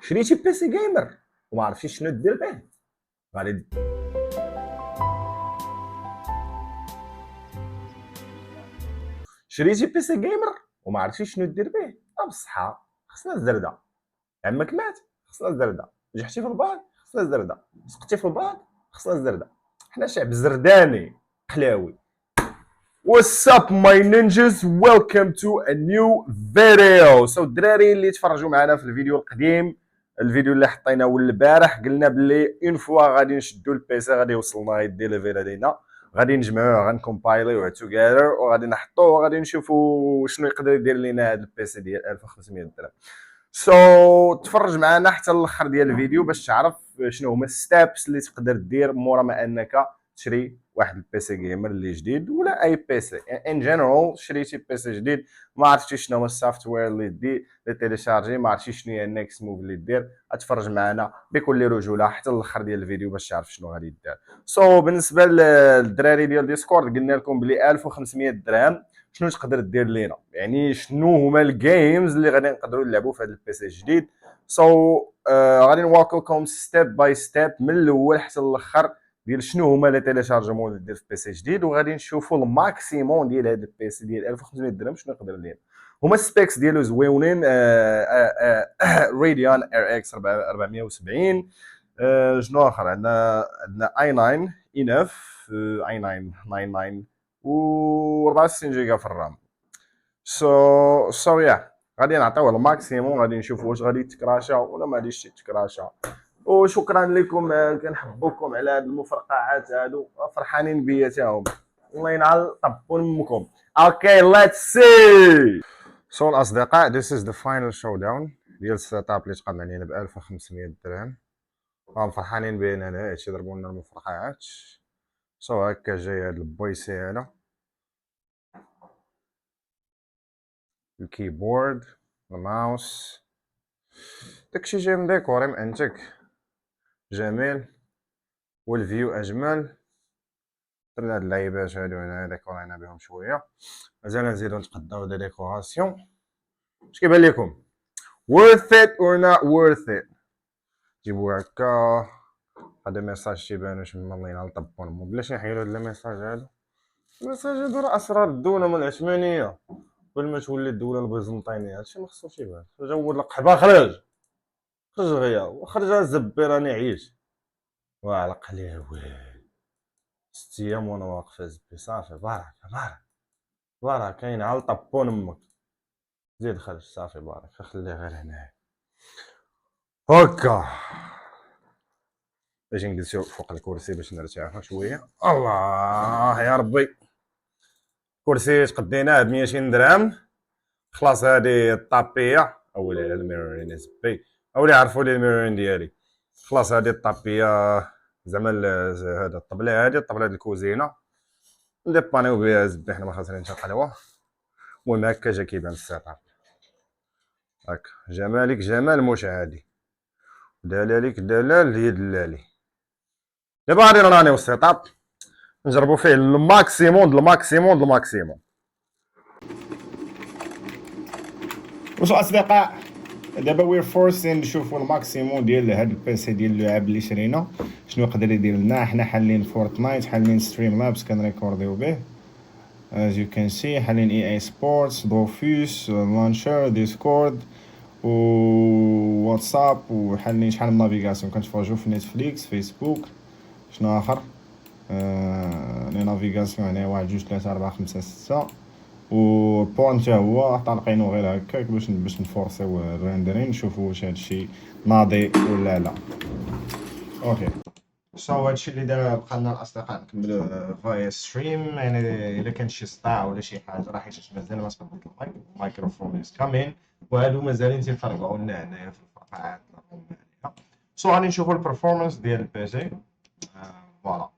شريتي بيسي جيمر وما عرفتيش شنو دير به، غادي شريتي بيسي جيمر وما عرفتيش شنو دير به، بصحة خصنا الزردة. عمك مات خصنا الزردة، نجحتي في الباك خصنا الزردة، سقطتي في الباك خصنا الزردة. حنا شعب زرداني قلاوي. What's up my ninjas, welcome to a new video. So الدراري اللي تفرجوا معنا في الفيديو القديم، الفيديو اللي حطيناه البارح، قلنا باللي اون فوا غادي نشدوا البيسي غادي يوصلنا يديليفي لدينا، غادي نجمعوه غنكومبايليوه توغيذر وغادي نحطوه وغادي نشوفوا شنو يقدر يدير لنا هذا البيسي ديال 1500 درهم. تفرج معنا حتى الاخر ديال الفيديو باش تعرف شنو هما الستابس اللي تقدر دير مورا ما انك تشري واحد البيسي جيمر اللي جديد ولا اي بيسي ان جنرال. شريتي بيسي جديد ما عرفتي شنو هو السوفت وير اللي تيليشارجي، ما عرفتي شنو هي النكست موف اللي دير، اتفرج معنا بكل رجوله حتى الاخر ديال الفيديو باش تعرف شنو غادي دير. بالنسبه للدراري ديال ديسكورد قلنا لكم بلي 1500 درهم شنو تقدر دير لينا، يعني شنو هما الجيمز اللي غادي نقدروا نلعبوا في هذا البيسي الجديد. غادي نواكلكم ستيب باي ستيب من الاول حتى الاخر ديال شنو هما لي تيليشارجمون اللي دير في بيسي جديد، وغادي نشوفوا الماكسيموم ديال هذا البيسي ديال 1500 درهم شنو يقدر لينا. هما السبيكس ديالو زويونين، راديون ار اكس 470. شنو اخر عندنا اي 9 انف، اي 9 99 و 64 جيجا في الرام. يا غادي نعطيوه الماكسيموم، غادي نشوفوا واش غادي يتكراشا ولا ما غاديش يتكراشا. وشكرا لكم، كنحبوكم على هاد المفرقعات هادو، فرحانين بيا حتى هما. الله ينعل طبوا امكم. اوكي ليتس سي. الاصدقاء this is the final showdown ديال السيت اب اللي تقام علينا ب 1500 درهم. فرحانين بينا هنا، هادشي ضربوا لنا المفرقعات. هكا جاي هاد البويسي هذا، الكيبورد، الماوس، داكشي جاي مديكوري مأنتك جميل، والفيو اجمل. درنا هاد اللعيبات هادو هنا ديكورينا بهم شويه، مازال نزيدو نتقداو دي ديكوراسيون. اش كيبان لكم؟ worth it or not worth it؟ جيبو هكا هاد الميساج تيبانوش من الله ينعل طبون بلاش نحيدو هاد الميساج هادو. الميساج هادو راه اسرار الدوله من العثمانيه، قبل ما تولي الدوله البيزنطينيه هادشي ما خصوش يبان. خرج اول القحبه، خرج غيا وخرج الزبي راني عييت وعلق عليه ويل 6 ايام وانا واقف زبي صافي. بارك كاين على طبون امك، زيد خرج صافي بارك، خليه غير هنا هكا باش نجلسو فوق الكرسي باش نرتاحو شويه. الله يا ربي، كرسي تقديناه ب 200 درهم. خلاص هادي الطابيه اولي على الميرورين زبي، اولي عرفوا لي الميرورين ديالي. خلاص هادي الطابيه زعما هذا الطبله، هادي الطبله ديال الكوزينه نديبانيو بها زبي، حنا ما خاسرين حتى قهوه. المهم هكا جا كيبان السيت اب، هكا جمالك جمال مش عادي، دلالك دلال هي دلالي. دابا غادي نرانيو السيت اب نجربو فيه الماكسيموم الماكسيموم. واش اصدقاء دابا وير فورسين نشوفوا الماكسيموم ديال هاد البيسي ديال اللعب اللي شرينا شنو يقدر يدير لنا. حنا حالين فورتنايت، حالين ستريم لابس كنريكورديو به as you can see، حالين EA Sports، دوفوس، لانشر، ديسكورد و واتساب، وحالين شحال من نافيغاسيون كنتفرجوا في نتفليكس، فيسبوك، شنو اخر لي نافيغاسيون هنا 1 2 3 4 5 6 و بوان حتى هو طالقينو غير هكاك باش نفورسيو الريندرين نشوفوا واش هادشي ناضي ولا لا. اوكي هادشي اللي دابا بقى لنا الاصدقاء نكملوا فايا ستريم. يعني الا كان شي صداع ولا شي حاجه راه حيت مازال ما تقدرش الميكروفون از كامين، وهادو مازالين تيفرقعوا لنا هنايا في الفرقعات. غادي نشوفوا البرفورمانس ديال البيسي. فوالا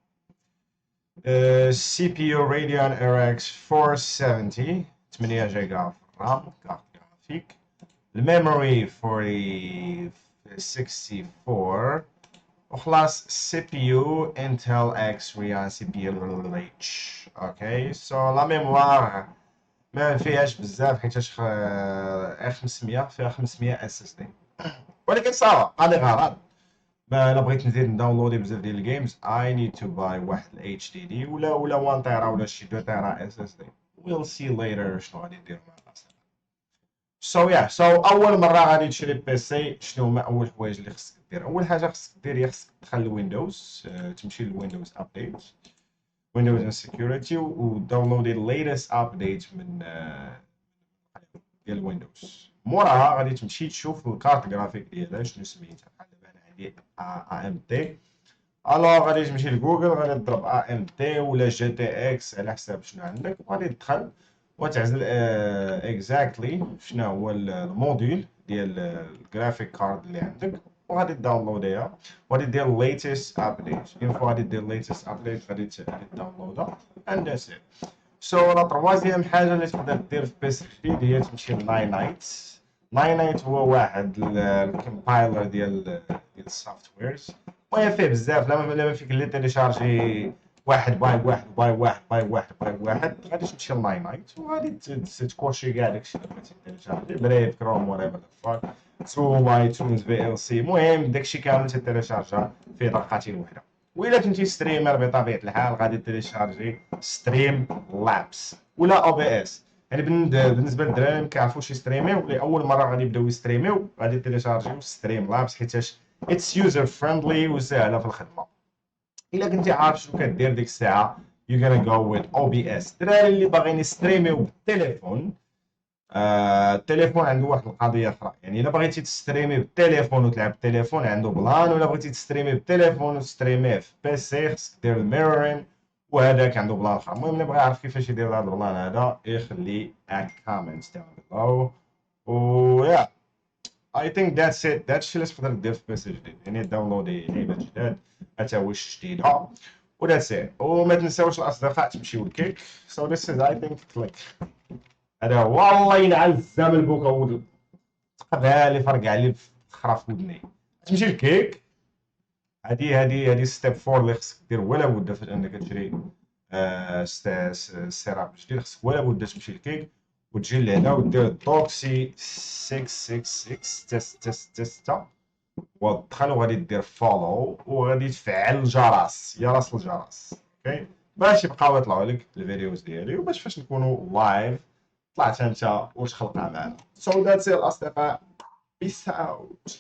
سي بي يو راديون ار اكس 470 8 جيجا في الرام كارت جرافيك. الميموري 64 وخلاص سي بي يو انتل اكس ريان سي بي يو اتش. اوكي لا ميموار ما فيهاش بزاف حيتاش 500 فيها 500 اس اس دي. ولكن صافا غادي غرض الا بغيت نزيد نداونلودي بزاف ديال الجيمز اي نيد تو باي واحد الاتش دي دي ولا 1 تيرا ولا شي 2 تيرا اس اس دي. ويل سي ليتر شنو غادي ندير مع راسنا. سو اول مره غادي تشري بيسي شنو هما اول الحوايج اللي خصك دير؟ اول حاجه خصك دير هي خصك تدخل لويندوز، تمشي لويندوز ابديت، ويندوز اند سيكيورتي، وداونلودي الليتست ابديت من ديال ويندوز. موراها غادي تمشي تشوف الكارت جرافيك ديالها شنو سميتها. بحال دابا انا عندي ا ام تي، الوغ غادي تمشي لجوجل غادي تضرب ا ام تي ولا جي تي اكس على حساب شنو عندك، وغادي تدخل وتعزل اكزاكتلي شنو هو الموديل ديال الجرافيك كارد اللي عندك، وغادي داونلوديها وغادي دير الليتست ابديت. اون فوا غادي دير الليتست ابديت غادي داونلودها اند ذاتس ات. سو لا تروازيام حاجه اللي تقدر دير في بيس جديد هي تمشي لناين نايت. ناين نايت هو واحد الكومبايلر ديال السوفت ويرز، المهم فيه بزاف. لما فيك اللي تيليشارجي واحد باي واحد باي واحد باي واحد باي واحد غادي تمشي لناين نايت وغادي تكوشي كاع داكشي اللي بغيتي تيليشارجي، بريف كروم وريفر فاك زوم ايتونز في ال سي، المهم داكشي كامل تيليشارجا في دقيقه واحده. وإلا كنتي ستريمر بطبيعه الحال غادي تيليشارجي ستريم لابس ولا او بي اس. يعني بالنسبه للدراري اللي ما كيعرفوش يستريميو اللي اول مره غادي يبداو يستريميو غادي تيليشارجيو ستريم لابس حيتاش اتس يوزر فريندلي وسهله في الخدمه. الا كنتي عارف شنو كدير ديك الساعه you gonna go with OBS. الدراري اللي باغيين يستريميو بالتليفون، التليفون عنده واحد القضيه اخرى. يعني الا بغيتي تستريمي بالتليفون وتلعب بالتليفون عنده بلان، ولا بغيتي تستريمي بالتليفون وتستريميه في بيسي خصك دير الميرورين وهذاك عنده بلان اخر. المهم اللي بغى يعرف كيفاش يدير هذا البلان هذا يخلي كومنت داون بلو. ويا اي ثينك ذاتس ات. هادشي اللي تقدر دير في بيسي جديد، يعني داونلودي لعيبات جداد اتاوش جديده وذاتس ات. وما تنساوش الاصدقاء تمشيو للكيك. سو ذيس از اي ثينك كليك. هذا والله ينعل الزام البوكا ود تقبها لي فرقع لي خرا في ودني. تمشي للكيك، هادي ستيب 4 اللي خصك دير ولا بد فاش انك تشري سيراب جديد. خصك ولا بد تمشي للكيك وتجي لهنا ودير دوكسي 666 تيست وتدخل وغادي دير فولو وغادي تفعل الجرس، يا راس الجرس، اوكي، باش يبقاو يطلعوا لك الفيديوز ديالي وباش فاش نكونوا لايف طلعت انت وتخلقها معنا. سو ذاتس الاصدقاء، بيس اوت.